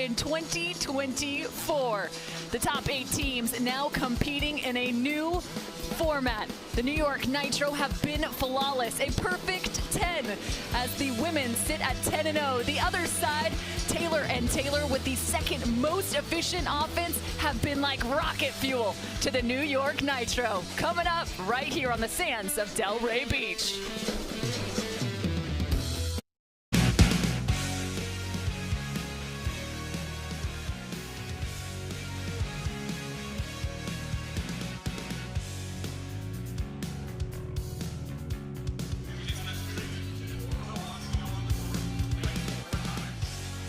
in 2024. The top 8 teams now competing in a new format. The New York Nitro have been flawless, a perfect 10 as the women sit at 10-0. The other side, Taylor and Taylor with the second most efficient offense have been like rocket fuel to the New York Nitro. Coming up right here on the sands of Delray Beach.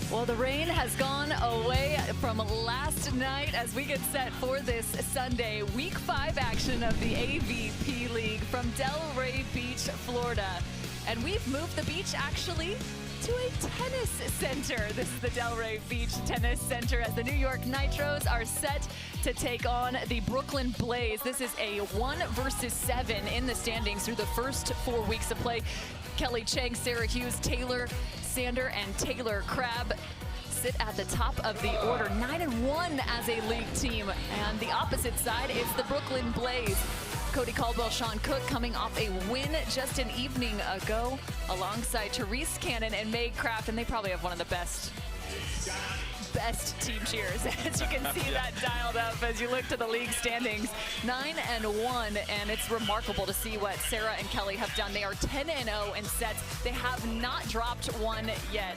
Well, the rain has gone away from last night as we get set for this Sunday Week 5 action of the AVP League from Delray Beach, Florida. And we've moved the beach actually to a tennis center. This is the Delray Beach Tennis Center as the New York Nitros are set to take on the Brooklyn Blaze. This is a 1 versus 7 in the standings through the first 4 weeks of play. Kelly, Cheng, Sara, Hughes, Taylor, Sander, and Taylor Crab sit at the top of the order, 9-1 as a league team. And the opposite side is the Brooklyn Blaze. Cody Caldwell, Sean Cook coming off a win just an evening ago alongside Terese Cannon and Kraft, and they probably have one of the best team cheers. As you can see that dialed up as you look to the league standings, 9-1, and it's remarkable to see what Sara and Kelly have done. They are 10-0 in sets. They have not dropped one yet.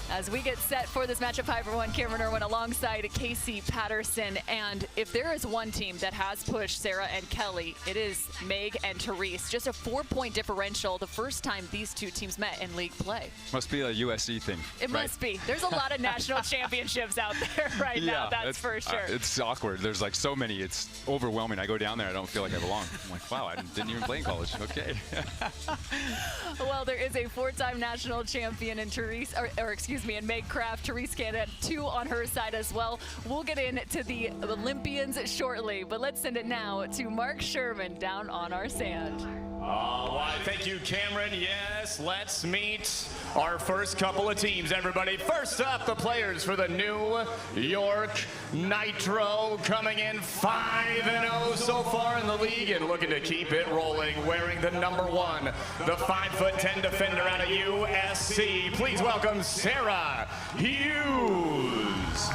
As we get set for this matchup, hi everyone, Cameron Irwin alongside Casey Patterson. And if there is one team that has pushed Sara and Kelly, it is Meg and Terese. Just a 4-point differential the first time these two teams met in league play. Must be a USC thing. It right? must be. There's a lot of national championships out there right now, that's for sure. It's awkward. There's like so many. It's overwhelming. I go down there, I don't feel like I belong. I'm like, wow, I didn't even play in college. Okay. Well, there is a 4-time national champion in Terese, or excuse me, in Meg Kraft. Terese Cannon, 2 on her side as well. We'll get into the Olympians shortly, but let's send it now to Mark Sherman down on our sand. All right, thank you, Cameron. Yes, let's meet our first couple of teams, everybody. First up, the players for the New York Nitro, coming in 5-0 so far in the league and looking to keep it rolling, wearing the number 1, the 5'10" defender out of USC. Please welcome Sara Hughes.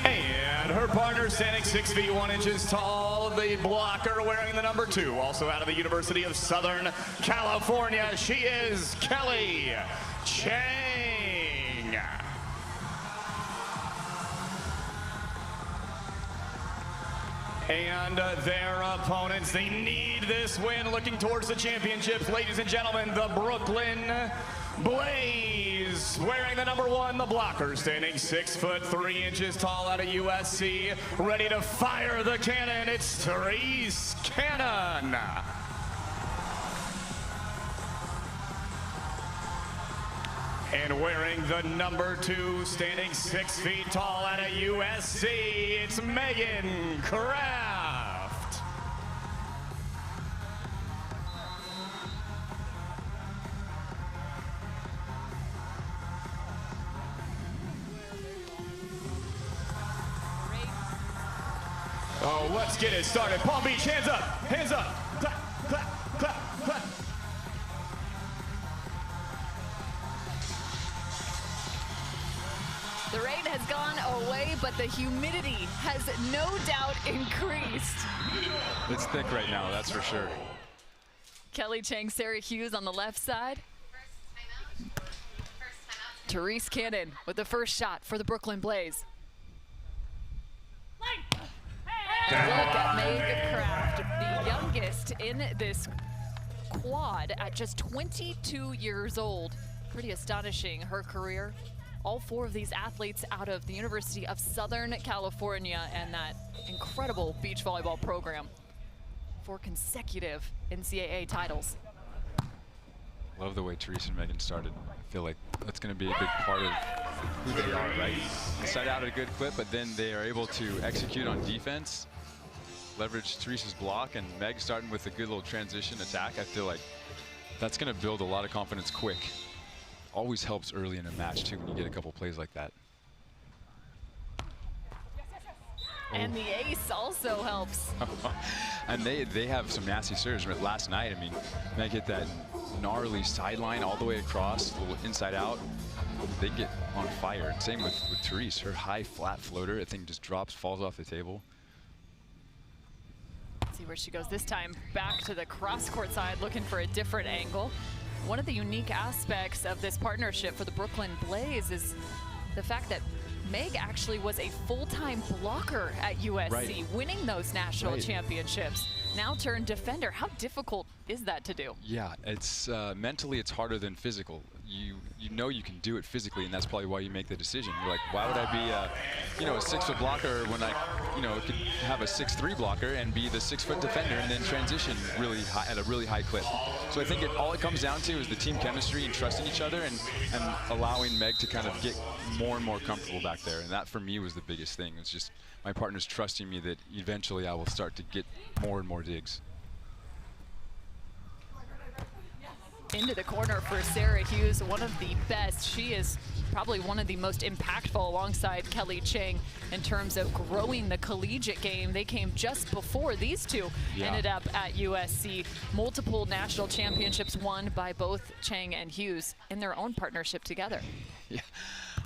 And her partner standing 6 feet 1 inches tall, the blocker wearing the number 2, also out of the University of Southern California. She is Kelly Cheng. And their opponents, they need this win, looking towards the championships. Ladies and gentlemen, the Brooklyn Blaze, wearing the number 1, the blocker, standing 6 foot 3 inches tall out of USC, ready to fire the cannon. It's Terese Cannon. And wearing the number 2, standing 6 feet tall out of USC, it's Megan Kraft. Oh, let's get it started. Palm Beach, hands up, hands up. Clap, clap, clap, clap. The rain has gone away, but the humidity has no doubt increased. It's thick right now, that's for sure. Kelly Cheng, Sara Hughes on the left side. Terese Cannon with the first shot for the Brooklyn Blaze. Look at Meg Kraft, the youngest in this quad at just 22 years old. Pretty astonishing, her career. All 4 of these athletes out of the University of Southern California and that incredible beach volleyball program. 4 consecutive NCAA titles. Love the way Terese and Megan started. I feel like that's going to be a big part of who they are, right? They start out at a good clip, but then they are able to execute on defense. leverage Terese's block, and Meg starting with a good little transition attack. I feel like that's going to build a lot of confidence quick. Always helps early in a match, too, when you get a couple plays like that. And the ace also helps. And they have some nasty serves. Last night, I mean, Meg hit that gnarly sideline all the way across, a little inside out. They get on fire. Same with Terese. Her high flat floater, I think, just drops, falls off the table. Let's see where she goes this time. Back to the cross-court side, looking for a different angle. One of the unique aspects of this partnership for the Brooklyn Blaze is the fact that Meg actually was a full-time blocker at USC, winning those national championships. Now turned defender. How difficult is that to do? Yeah, it's mentally it's harder than physical. You know you can do it physically, and that's probably why you make the decision. You're like, why would I be a 6-foot blocker when I could have a 6'3" blocker and be the 6-foot defender and then transition really high at a really high clip. So I think all it comes down to is the team chemistry and trusting each other and allowing Meg to kind of get more and more comfortable back there. And that for me was the biggest thing. It's just my partners trusting me that eventually I will start to get more and more digs. Into the corner for Sara Hughes, one of the best. She is probably one of the most impactful alongside Kelly Cheng in terms of growing the collegiate game. They came just before these two ended up at USC. Multiple national championships won by both Cheng and Hughes in their own partnership together. Yeah.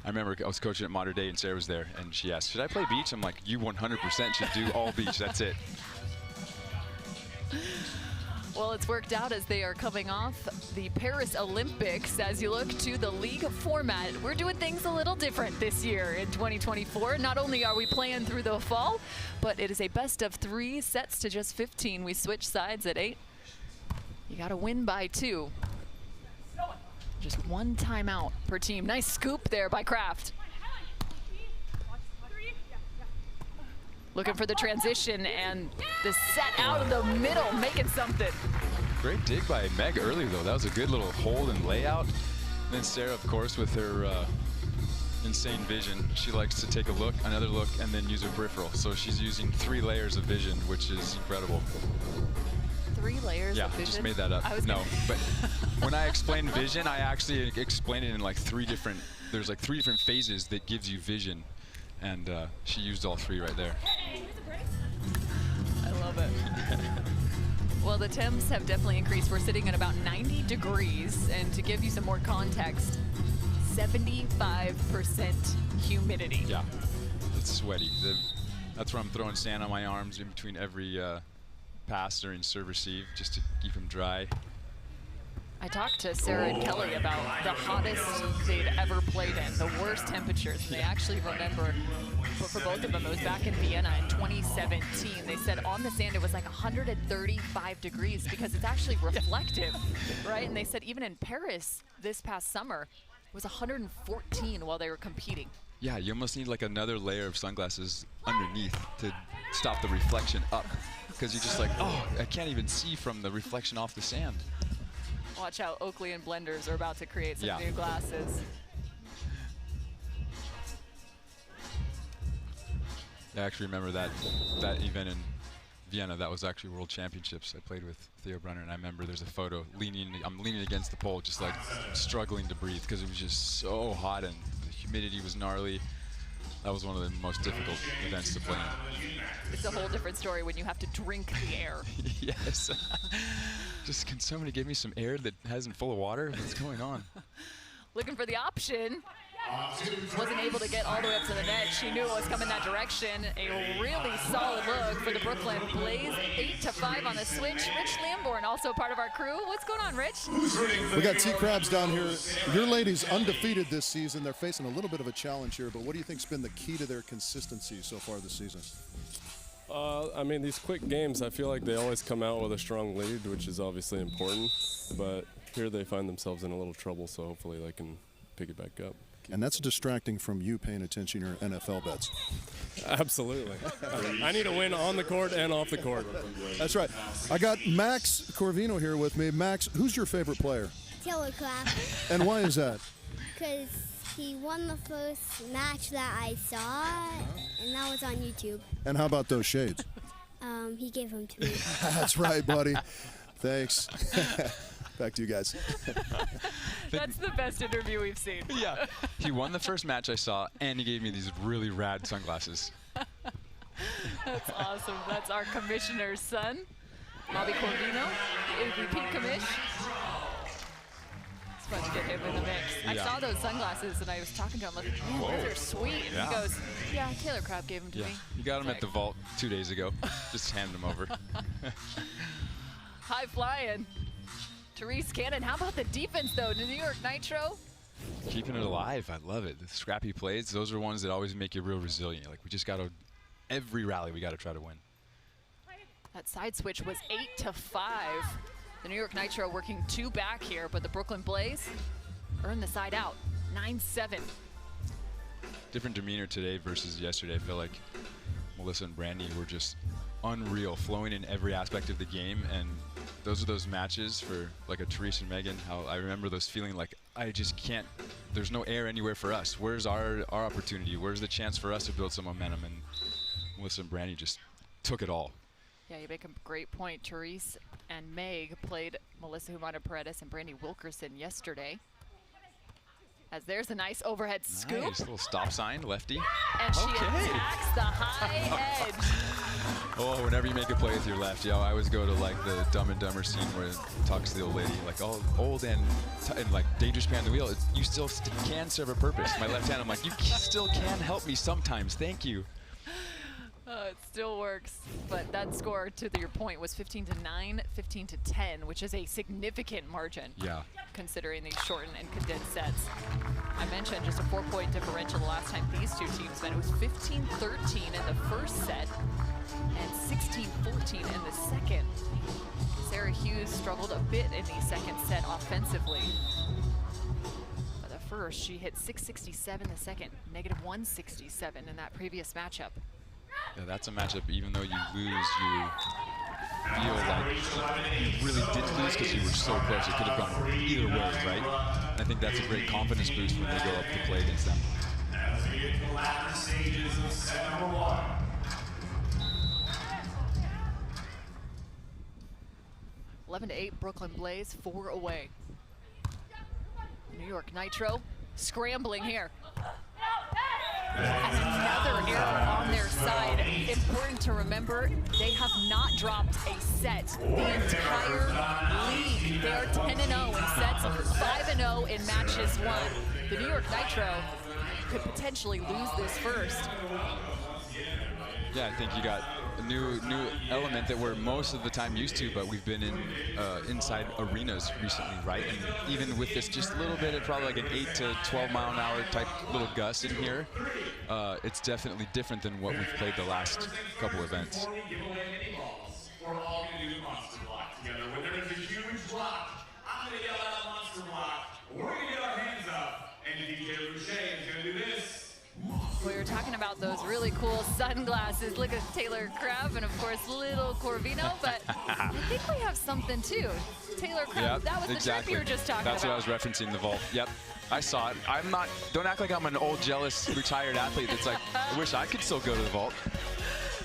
I remember I was coaching at Modern Day and Sara was there and she asked, should I play beach? I'm like, you 100% should do all beach, that's it. Well, it's worked out as they are coming off the Paris Olympics. As you look to the league format, we're doing things a little different this year in 2024. Not only are we playing through the fall, but it is a best of 3 sets to just 15. We switch sides at 8. You got to win by 2. Just 1 timeout per team. Nice scoop there by Kraft. Looking for the transition and the set out of the middle, making something. Great dig by Meg early, though. That was a good little hold and layout. And then Sara, of course, with her insane vision, she likes to take a look, another look, and then use her peripheral. So she's using 3 layers of vision, which is incredible. 3 layers of vision? Yeah, just made that up. No, but when I explain vision, I actually explain it in like 3 different, there's like 3 different phases that gives you vision. And she used all 3 right there. I love it. Well, the temps have definitely increased. We're sitting at about 90 degrees. And to give you some more context, 75% humidity. Yeah, it's sweaty. That's where I'm throwing sand on my arms in between every pass during serve receive, just to keep them dry. I talked to Sara and Kelly about the hottest they'd ever played in, the worst temperatures. And they actually remember, but for both of them, it was back in Vienna in 2017. They said on the sand it was like 135 degrees because it's actually reflective, right? And they said even in Paris this past summer, it was 114 while they were competing. Yeah, you almost need like another layer of sunglasses underneath to stop the reflection up. Because you're just like, oh, I can't even see from the reflection off the sand. Watch out, Oakley and Blenders are about to create some new glasses. I actually remember that event in Vienna. That was actually World Championships. I played with Theo Brunner, and I remember there's a photo I'm leaning against the pole, just like struggling to breathe because it was just so hot and the humidity was gnarly. That was one of the most difficult events to play in. It's a whole different story when you have to drink the air. Yes. Just can somebody give me some air that isn't full of water? What's going on? Looking for the option. Wasn't able to get all the way up to the net. She knew it was coming that direction. A really solid look for the Brooklyn Blaze. 8-5 on the switch. Rich Lamborn, also part of our crew. What's going on, Rich? We got T-Crabs down here. Your ladies undefeated this season. They're facing a little bit of a challenge here, but what do you think's been the key to their consistency so far this season? I mean, these quick games, I feel like they always come out with a strong lead, which is obviously important. But here they find themselves in a little trouble, so hopefully they can pick it back up. And that's distracting from you paying attention to your NFL bets. Absolutely. I need to win on the court and off the court. That's right. I got Max Corvino here with me. Max, who's your favorite player? Taylor Kraft. And why is that? Because he won the first match that I saw, and that was on YouTube. And how about those shades? He gave them to me. That's right, buddy. Thanks. Back to you guys. That's the best interview we've seen. Yeah. He won the first match I saw, and he gave me these really rad sunglasses. That's awesome. That's our commissioner's son, Bobby Corvino, the AVP commish. It's fun to get him in the mix. I saw those sunglasses, and I was talking to him, like, man, those are sweet. And he goes, yeah, Taylor Kraft gave them to me. He got them at the vault 2 days ago. Just handed them over. High flying. Terese Cannon. How about the defense, though? The New York Nitro. Keeping it alive. I love it. The scrappy plays, those are ones that always make you real resilient. Like, we just got to, every rally, we got to try to win. That side switch was 8-5. The New York Nitro working 2 back here, but the Brooklyn Blaze earned the side out, 9-7. Different demeanor today versus yesterday. I feel like Melissa and Brandy were just unreal, flowing in every aspect of the game, and those are those matches for like a Terese and Megan, how I remember those feeling like I just can't, there's no air anywhere for us. Where's our opportunity? Where's the chance for us to build some momentum? And Melissa and Brandy just took it all. Yeah, you make a great point. Terese and Meg played Melissa Humana-Paredes and Brandy Wilkerson yesterday. As there's a nice overhead scoop. Nice little stop sign, lefty. And she attacks the high edge. Oh, whenever you make a play with your left, I always go to like the Dumb and Dumber scene where it talks to the old lady, like all old and like dangerous behind the wheel. You still can serve a purpose. My left hand, I'm like, you still can help me sometimes. Thank you. It still works, but that score, to your point, was 15-9, 15-10, which is a significant margin. Yeah. Considering these shortened and condensed sets. I mentioned just a 4-point differential the last time these two teams met. It was 15-13 in the first set and 16-14 in the second. Sara Hughes struggled a bit in the second set offensively. But the first, she hit 667, the second, -167 in that previous matchup. Yeah, that's a matchup, even though you lose, you feel like you really did lose because you were so close. It could have gone either way, right? And I think that's a great confidence boost when they go up to play against them. As we get to the latter stages of set number 1. 11-8, Brooklyn Blaze, 4 away. New York Nitro scrambling here. And another error on their side. Important to remember, they have not dropped a set the entire league. They are 10-0 in sets, 5-0 in matches won. The New York Nitro could potentially lose this first. Yeah, I think you got a new element that we're most of the time used to, but we've been in inside arenas recently, right? And even with this just a little bit of probably like an 8 to 12 mile an hour type little gust in here, it's definitely different than what we've played the last couple events. We're all going to do the monster block together. When there's a huge block, I'm going to yell out monster block. We're going to get our hands up, and DJ Rouget is going to do this. We were talking about those really cool sunglasses. Look at Taylor Kraft and, of course, little Corvino. But I think we have something, too. Taylor Kraft, that was the trip you were just talking about. That's what I was referencing, the vault. Yep, I saw it. I'm not, don't act like I'm an old, jealous, retired athlete that's like, I wish I could still go to the vault.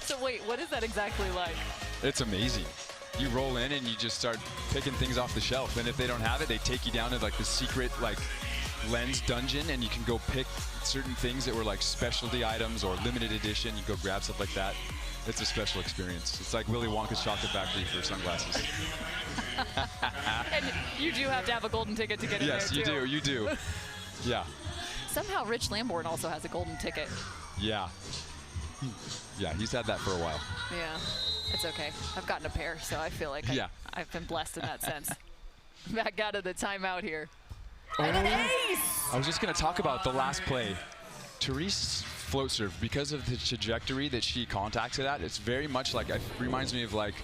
So wait, what is that exactly like? It's amazing. You roll in and you just start picking things off the shelf. And if they don't have it, they take you down to like the secret like lens dungeon, and you can go pick certain things that were like specialty items or limited edition. You go grab stuff like that. It's a special experience. It's like Willy Wonka's chocolate factory for sunglasses. And you do have to have a golden ticket to get in there, too. Yes, you do. Yeah. Somehow Rich Lamborn also has a golden ticket. Yeah. Yeah, he's had that for a while. Yeah, it's okay. I've gotten a pair, so I feel like I've been blessed in that sense. Back out of the timeout here. And an ace! I was just going to talk about the last play. Terese's float serve, because of the trajectory that she contacts it at, it's very much like, it reminds me of like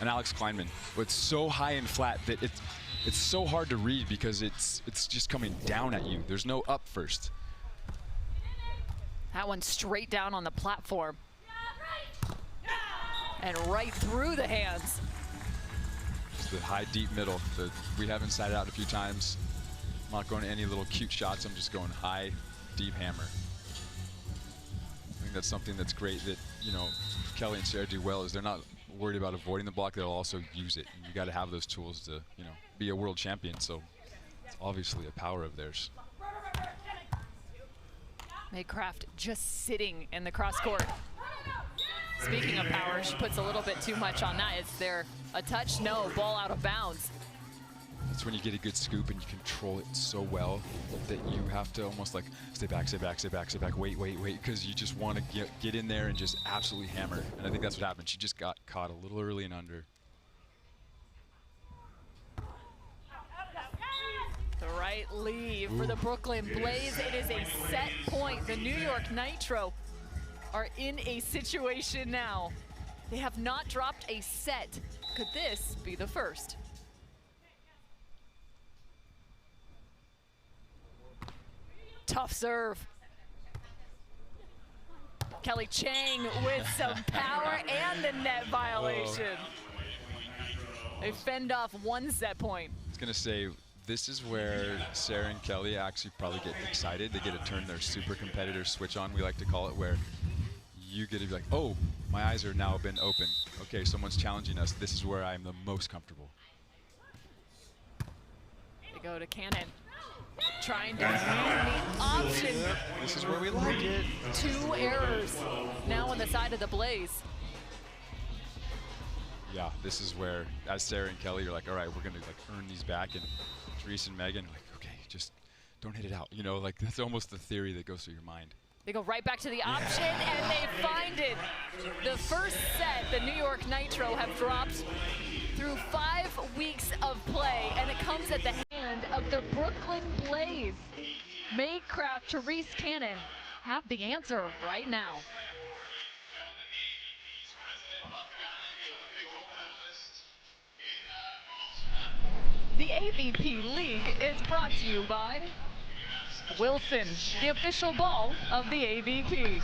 an Alex Kleinman. It's so high and flat that it's so hard to read because it's just coming down at you. There's no up first. That one straight down on the platform. And right through the hands. It's the high, deep middle. We haven't sat it out a few times. I'm not going to any little cute shots. I'm just going high, deep hammer. I think that's something that's great that, you know, Kelly and Sara do well, is they're not worried about avoiding the block, they'll also use it. And you got to have those tools to, you know, be a world champion. So it's obviously a power of theirs. Kraft just sitting in the cross court. Speaking of power, she puts a little bit too much on that. Is there a touch? No, ball out of bounds. That's when you get a good scoop and you control it so well that you have to almost like stay back, stay back, stay back, stay back, wait, because you just want to get in there and just absolutely hammer. And I think that's what happened. She just got caught a little early and under. The right lead for the Brooklyn Blaze. It is a set point. The New York Nitro are in a situation now. They have not dropped a set. Could this be the first? Tough serve. Kelly Cheng with some power and the net violation. They fend off one set point. I was going to say, this is where Sara and Kelly actually probably get excited. They get to turn their super competitor switch on, we like to call it, where you get to be like, oh, my eyes are now been open. Okay, someone's challenging us. This is where I'm the most comfortable. They go to Cannon. Trying to find the option. This is where we like it. 2 errors now on the side of the Blaze. Yeah, this is where, as Sara and Kelly, you're like, all right, we're going to like earn these back. And Terese and Megan, like, okay, just don't hit it out. You know, like that's almost the theory that goes through your mind. They go right back to the option, and they find it. The first set, the New York Nitro have dropped through 5 weeks of play, and it comes at the hand of the Brooklyn Blaze. Kraft, Terese, Cannon have the answer right now. The AVP League is brought to you by Wilson, the official ball of the AVP.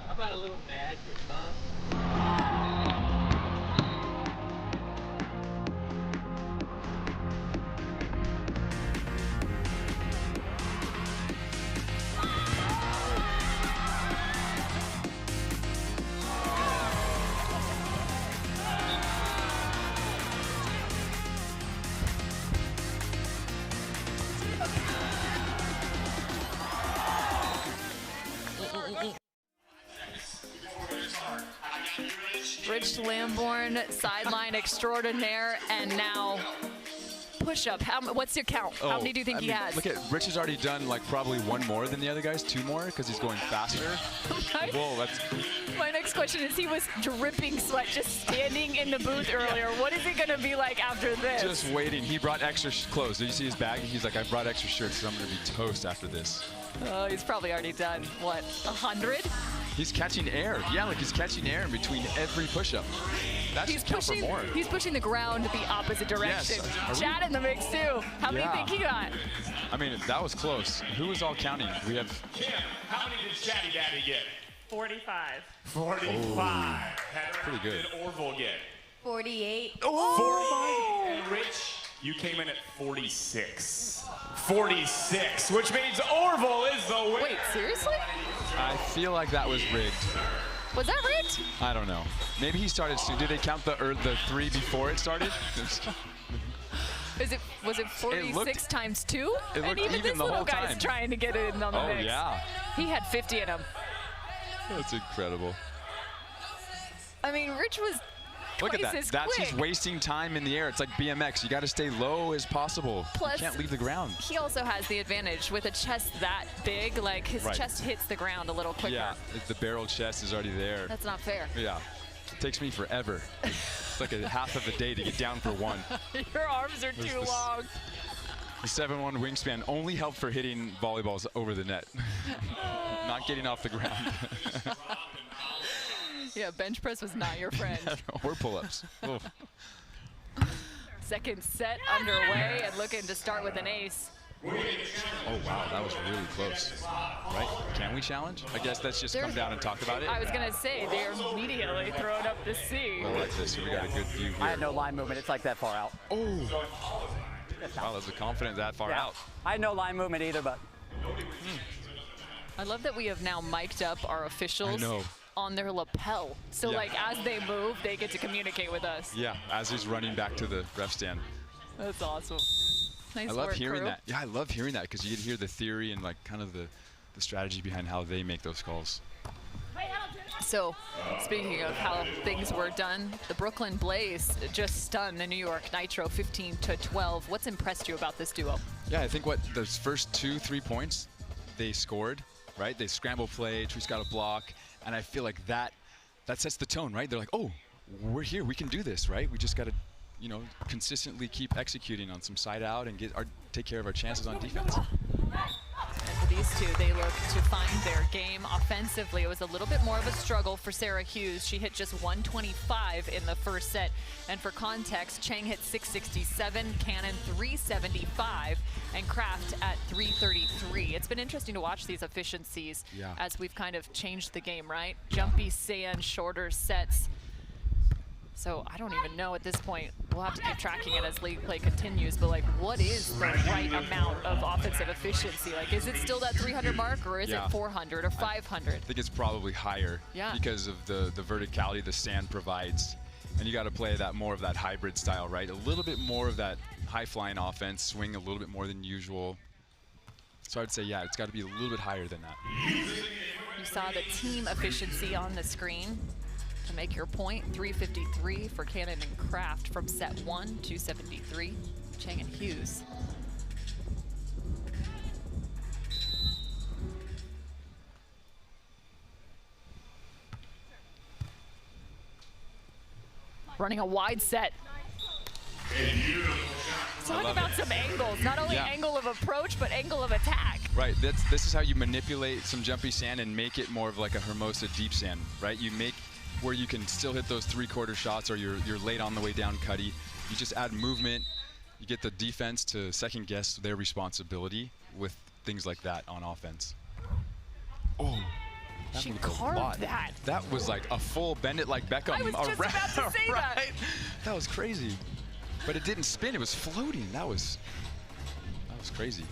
How about a little bad for fun? Rich Lamborn, sideline extraordinaire, and now push-up. What's your count? How many do you think he has? Look at Rich has already done like probably 1 more than the other guys, 2 more, because he's going faster. Right? Whoa, that's. My next question is, he was dripping sweat just standing in the booth earlier. What is it going to be like after this? Just waiting. He brought extra clothes. Did you see his bag? He's like, I brought extra shirts, so I'm going to be toast after this. Oh, he's probably already done, what, 100? He's catching air. Yeah, like he's catching air in between every push-up. That should count for more. He's pushing the ground the opposite direction. Yes. Chad in the mix, too. How many think he got? I mean, that was close. Who was all counting? We have. Kim, how many did Chatty Daddy get? 45. 45. Pretty good. Did Orville get? 48. 40. And Rich, you came in at 46. 46, which means Orville is the winner. Wait, seriously? I feel like that was rigged. Was that rigged? I don't know. Maybe he started soon. Did they count the 3 before it started? Was it 46 times 2? And even this the little whole guy's time. trying to get it in on the mix. Oh, yeah. He had 50 in him. That's incredible. I mean, Rich was Look at twice that. as That's quick. just wasting time in the air. It's like BMX. You got to stay low as possible. Plus, you can't leave the ground. He also has the advantage with a chest that big. Like, his chest hits the ground a little quicker. Yeah, the barrel chest is already there. That's not fair. Yeah. It takes me forever. It's like a half of a day to get down for one. Your arms are too long. The 7'1" wingspan only helped for hitting volleyballs over the net. Not getting off the ground. Yeah, bench press was not your friend. Or pull-ups. Second set underway and looking to start with an ace. Oh, wow, that was really close. Right? Can we challenge? I guess let's just come down and talk about it. I was going to say, they're immediately throwing up the C. I like this. We got a good view here. I had no line movement. It's like that far out. Oh. Wow, that's a confident that far out. I had no line movement either, but. I love that we have now mic'd up our officials on their lapel. So like as they move, they get to communicate with us. Yeah, as he's running back to the ref stand. That's awesome. Nice I love work, hearing crew. that. Yeah, I love hearing that because you can hear the theory and like kind of the strategy behind how they make those calls. So, speaking of how things were done, the Brooklyn Blaze just stunned the New York Nitro 15-12. What's impressed you about this duo? Yeah, I think those first 2-3 points, they scored, right? They scramble play, Terese got a block, and I feel like that sets the tone, right? They're like, oh, we're here, we can do this, right? We just got to, you know, consistently keep executing on some side out and take care of our chances on defense. And for these two, they look to find their game offensively. It was a little bit more of a struggle for Sara Hughes. She hit just 125 in the first set. And for context, Cheng hit 667, Cannon 375, and Kraft at 333. It's been interesting to watch these efficiencies as we've kind of changed the game, right? Jumpy sand, shorter sets. So I don't even know at this point. We'll have to keep tracking it as league play continues, but like what is the right amount of offensive efficiency? Like is it still that 300 mark or is it 400 or 500? I think it's probably higher because of the verticality the sand provides. And you got to play that more of that hybrid style, right? A little bit more of that high flying offense, swing a little bit more than usual. So I'd say, yeah, it's got to be a little bit higher than that. You saw the team efficiency on the screen. To make your point, 353 for Cannon and Kraft from set 1, 273, Cheng and Hughes. Running a wide set. Talk about some angles, not only angle of approach, but angle of attack. Right, this is how you manipulate some jumpy sand and make it more of like a Hermosa deep sand, right? You make where you can still hit those 3/4 shots or you're late on the way down cutty. You just add movement. You get the defense to second guess their responsibility with things like that on offense. Oh, she carved that. That was like a full bend it like Beckham. I was just about to say that. That was crazy. But it didn't spin, it was floating. That was crazy.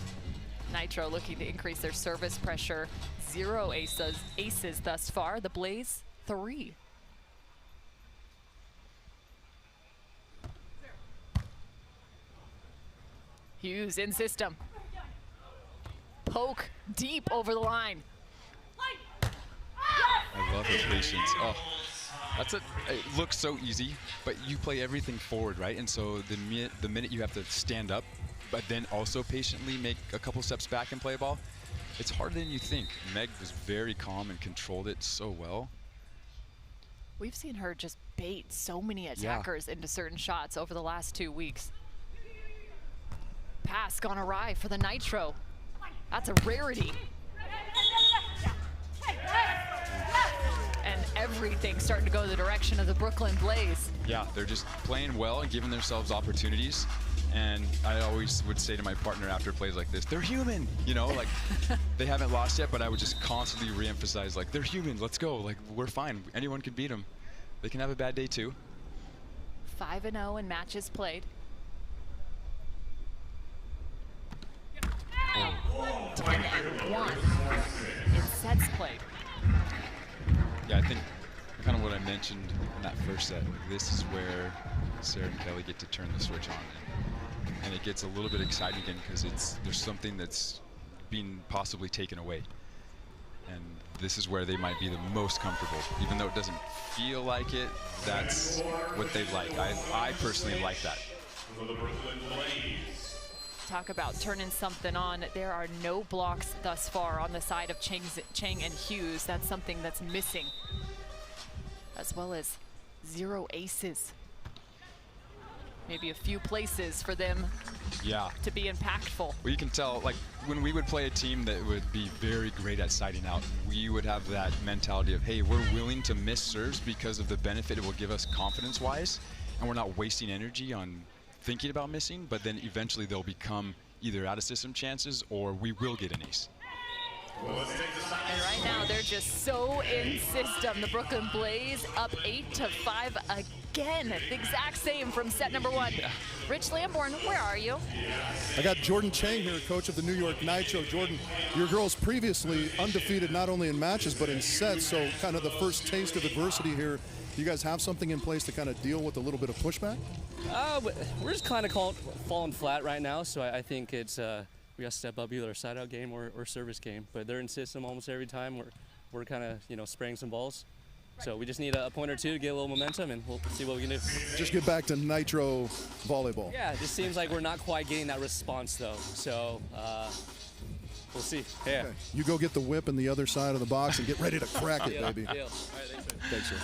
Nitro looking to increase their service pressure. 0 aces thus far. The Blaze, 3. Hughes in system. Poke deep over the line. I love her patience. Oh, it looks so easy, but you play everything forward, right? And so the minute you have to stand up, but then also patiently make a couple steps back and play a ball, it's harder than you think. Meg was very calm and controlled it so well. We've seen her just bait so many attackers into certain shots over the last 2 weeks. Pass gone awry for the Nitro. That's a rarity. And everything starting to go the direction of the Brooklyn Blaze. Yeah, they're just playing well and giving themselves opportunities. And I always would say to my partner after plays like this, they're human, you know, like they haven't lost yet, but I would just constantly reemphasize like, they're human, let's go, like we're fine, anyone can beat them. They can have a bad day too. 5-0 in matches played. Oh. 10-1 in sets played. Yeah, I think kind of what I mentioned in that first set, this is where Sara and Kelly get to turn the switch on. And it gets a little bit exciting again because there's something that's being possibly taken away. And this is where they might be the most comfortable. Even though it doesn't feel like it, that's what they like. I personally like that. Talk about turning something on. There are no blocks thus far on the side of Cheng and Hughes. That's something that's missing. As well as 0 aces. Maybe a few places for them to be impactful. Well, you can tell, like, when we would play a team that would be very great at siding out, we would have that mentality of, hey, we're willing to miss serves because of the benefit it will give us confidence-wise, and we're not wasting energy on thinking about missing, but then eventually they'll become either out-of-system chances or we will get an ace. And right now, they're just so in system. The Brooklyn Blaze up 8-5 again. The exact same from set number 1. Yeah. Rich Lamborn, where are you? I got Jordan Cheng here, coach of the New York Nitro. Jordan, your girls previously undefeated not only in matches but in sets, so kind of the first taste of adversity here. Do you guys have something in place to kind of deal with a little bit of pushback? We're just kind of falling flat right now, so I think it's we got to step up either our side-out game or service game. But they're in system almost every time. We're kind of spraying some balls. So we just need a point or two to get a little momentum, and we'll see what we can do. Just get back to Nitro volleyball. Yeah, it just seems like we're not quite getting that response, though. So we'll see. Yeah. Okay. You go get the whip in the other side of the box and get ready to crack it, baby. Deal. All right, thanks, sir. Thanks, sir.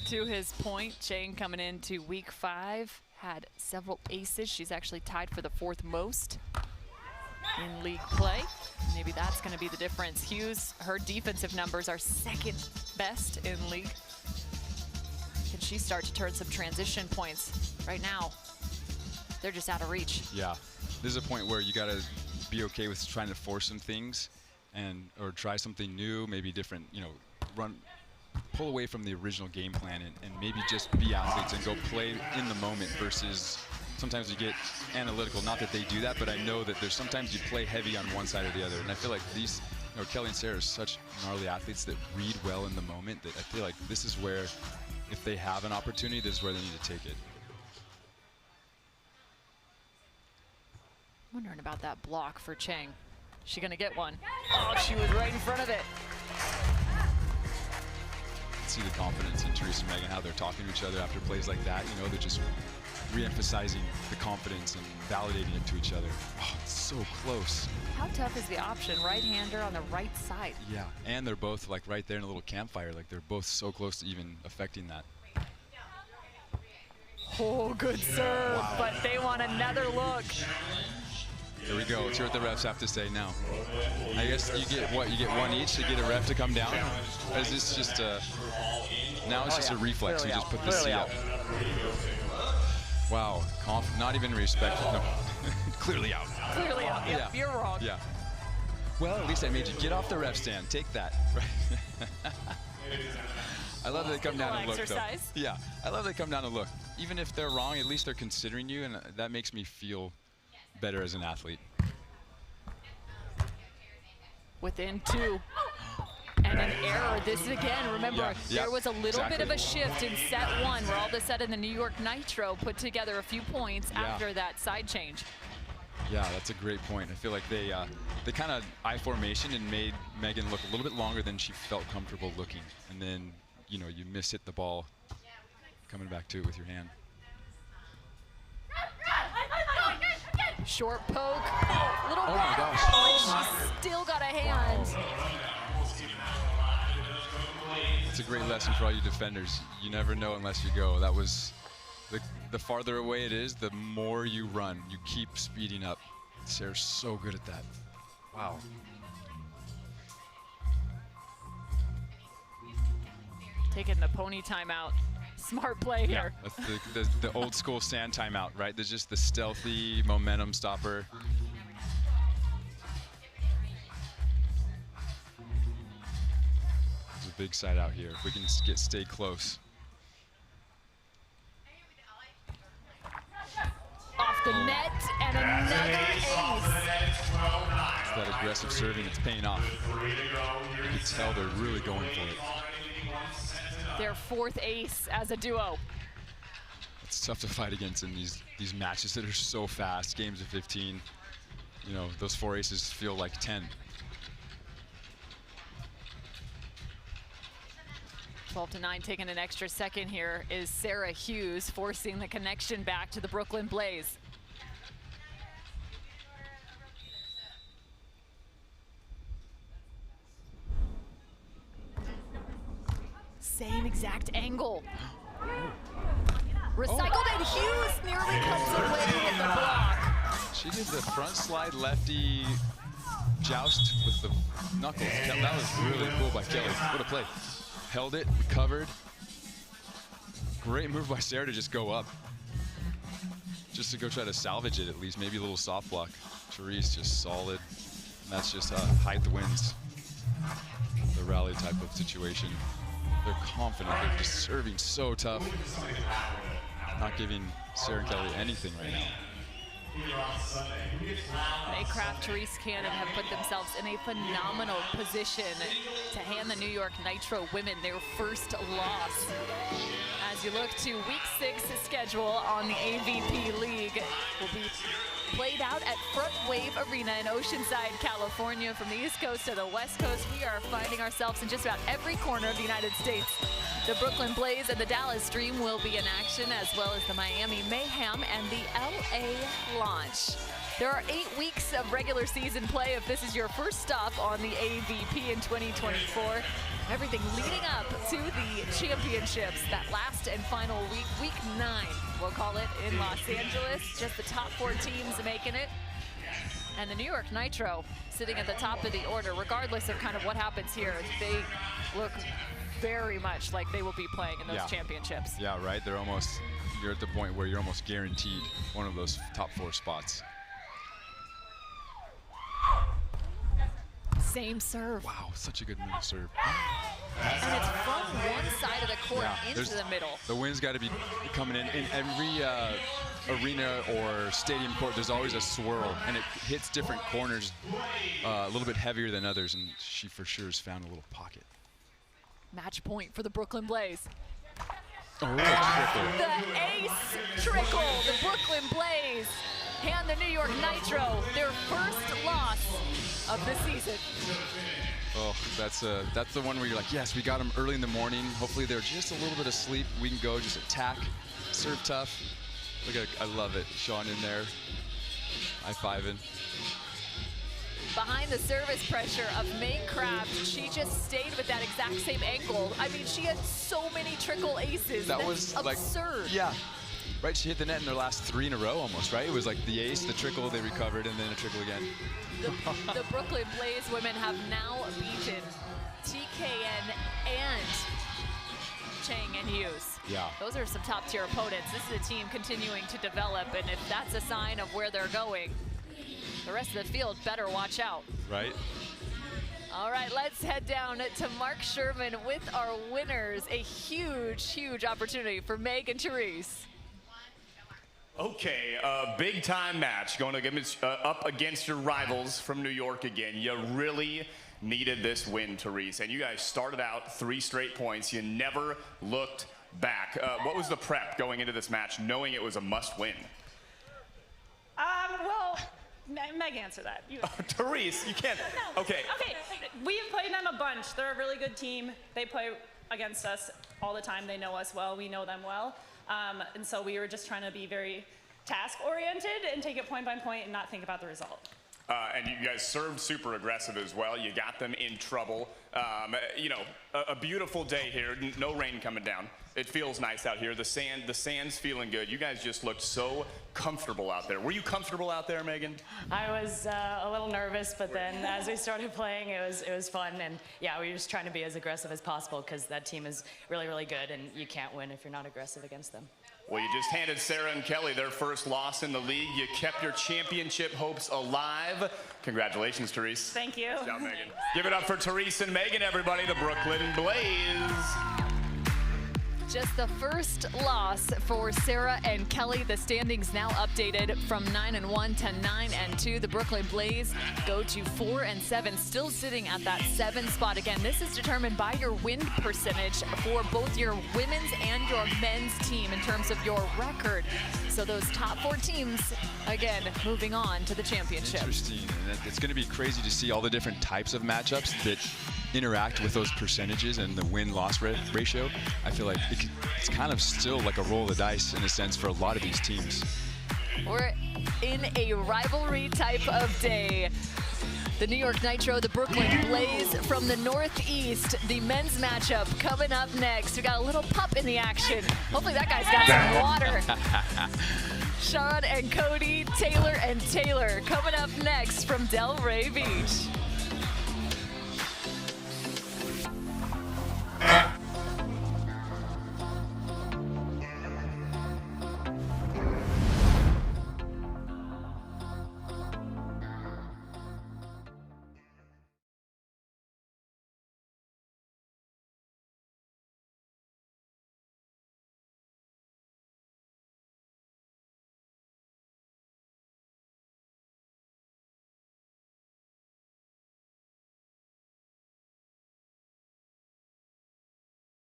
To his point, Cheng coming into week 5 had several aces. She's actually tied for the 4th most in league play. Maybe that's going to be the difference. Hughes, her defensive numbers are 2nd best in league. Can she start to turn some transition points? Right now, they're just out of reach. Yeah, this is a point where you got to be okay with trying to force some things or try something new, maybe different, pull away from the original game plan and maybe just be athletes and go play in the moment versus sometimes you get analytical. Not that they do that, but I know that there's sometimes you play heavy on one side or the other. And I feel like these, Kelly and Sara are such gnarly athletes that read well in the moment that I feel like this is where, if they have an opportunity, this is where they need to take it. Wondering about that block for Cheng. Is she gonna get one? Oh, she was right in front of it. See the confidence in Terese and Megan, how they're talking to each other after plays like that. They're just re-emphasizing the confidence and validating it to each other. Oh, it's so close. How tough is the option? Right-hander on the right side. Yeah, and they're both like right there in a little campfire. Like they're both so close to even affecting that. Oh, good serve, wow. But they want another look. Here we go. Let's hear what the refs have to say now. I guess you get what? You get one each to get a ref to come down? Or is this just a... Now it's just a reflex. You just put the C up. Wow. Not even respect. No. Clearly out. Clearly out. Yep, yeah. You're wrong. Yeah. Well, at least I made you get off the ref stand. Take that. I love that they come down and look, though. Yeah. I love they come down and look. Even if they're wrong, at least they're considering you, and that makes me feel better as an athlete. Within 2. And an error. This again, remember, there was a little bit of a shift in set 1 where all of a sudden the New York Nitro put together a few points after that side change. Yeah, that's a great point. I feel like they kind of I formation and made Megan look a little bit longer than she felt comfortable looking. And then, you miss-hit the ball coming back to it with your hand. Short poke, little oh my gosh. She's still got a hand. It's a great lesson for all you defenders. You never know unless you go. That was the farther away it is, the more you run. You keep speeding up. Sara's so good at that. Wow. Taking the pony timeout. Smart play here. That's the old school sand timeout, right? There's just the stealthy momentum stopper. There's a big side out here. If we can stay close. Off the net and another ace. It's that aggressive serving. It's paying off. You can tell they're really going for it. Their 4th ace as a duo. It's tough to fight against in these matches that are so fast. Games of 15. Those 4 aces feel like 10. 12-9, taking an extra second here is Sara Hughes, forcing the connection back to the Brooklyn Blaze. Same exact angle. Recycled and Hughes nearly comes away with the block. She did the front slide lefty joust with the knuckles. That was really cool by Kelly. What a play. Held it, recovered. Great move by Sara to just go up. Just to go try to salvage it at least, maybe a little soft block. Terese just solid. And that's just hide the wins, the rally type of situation. They're confident. They're just serving so tough. Not giving Sara and Kelly anything right now. Kraft, Terese Cannon have put themselves in a phenomenal position to hand the New York Nitro women their first loss. As you look to week 6 schedule on the AVP League, will be played out at Front Wave Arena in Oceanside, California. From the East Coast to the West Coast, we are finding ourselves in just about every corner of the United States. The Brooklyn Blaze and the Dallas Dream will be in action, as well as the Miami Mayhem and the LA Launch. There are 8 weeks of regular season play if this is your first stop on the AVP in 2024. Everything leading up to the championships, that last and final week, week 9, we'll call it, in Los Angeles. Just the top 4 teams making it. And the New York Nitro sitting at the top of the order, regardless of kind of what happens here. They look very much like they will be playing in those championships. Yeah, right. They're almost, you're at the point where you're almost guaranteed one of those top 4 spots. Same serve. Wow, such a good middle serve. And it's from one side of the court into the middle. The wind's got to be coming in. In every arena or stadium court, there's always a swirl, and it hits different corners a little bit heavier than others, and she for sure has found a little pocket. Match point for the Brooklyn Blaze. Oh, the ace trickle. The Brooklyn Blaze hand the New York Nitro their first loss of the season. Oh, that's the one where you're like, yes, we got them early in the morning. Hopefully they're just a little bit asleep. We can go just attack, serve tough. Look at, I love it. Sean in there, high-fiving. Behind the service pressure of Kraft, she just stayed with that exact same angle. I mean, she had so many trickle aces. That was absurd. Like, yeah. Right, she hit the net in their last 3 in a row almost, right? It was like the ace, the trickle, they recovered, and then a trickle again. The Brooklyn Blaze women have now beaten TKN and Cheng and Hughes. Yeah. Those are some top-tier opponents. This is a team continuing to develop, and if that's a sign of where they're going, the rest of the field better watch out. Right. All right, let's head down to Mark Sherman with our winners. A huge, huge opportunity for Meg and Terese. Okay, a big-time match going up against your rivals from New York again. You really needed this win, Terese, and you guys started out 3 straight points. You never looked back. What was the prep going into this match, knowing it was a must-win? Well, Meg, answer that. Terese, you can't. No. Okay. Okay, we've played them a bunch. They're a really good team. They play against us all the time. They know us well. We know them well. And so we were just trying to be very task-oriented and take it point by point and not think about the result. And you guys served super aggressive as well. You got them in trouble. You know, a beautiful day here. No rain coming down. It feels nice out here. The sand's feeling good. You guys just looked so comfortable out there. Were you comfortable out there, Megan? I was a little nervous, but then as we started playing, it was fun. And yeah, we were just trying to be as aggressive as possible because that team is really, really good, and you can't win if you're not aggressive against them. Well, you just handed Sara and Kelly their first loss in the league. You kept your championship hopes alive. Congratulations, Terese. Thank you. Good job, Megan. Give it up for Terese and Megan, everybody, the Brooklyn Blaze. Just the first loss for Sara and Kelly. The standings now updated from 9-1 to 9-2. The Brooklyn Blaze go to 4-7, still sitting at that 7 spot. Again, this is determined by your win percentage for both your women's and your men's team in terms of your record. So those top 4 teams, again, moving on to the championship. Interesting, and it's going to be crazy to see all the different types of matchups that interact with those percentages and the win-loss ratio. I feel like it's kind of still like a roll of the dice in a sense for a lot of these teams. We're in a rivalry type of day. The New York Nitro, the Brooklyn Blaze from the Northeast. The men's matchup coming up next. We got a little pup in the action. Hopefully that guy's got some water. Sean and Cody, Taylor and Taylor coming up next from Delray Beach.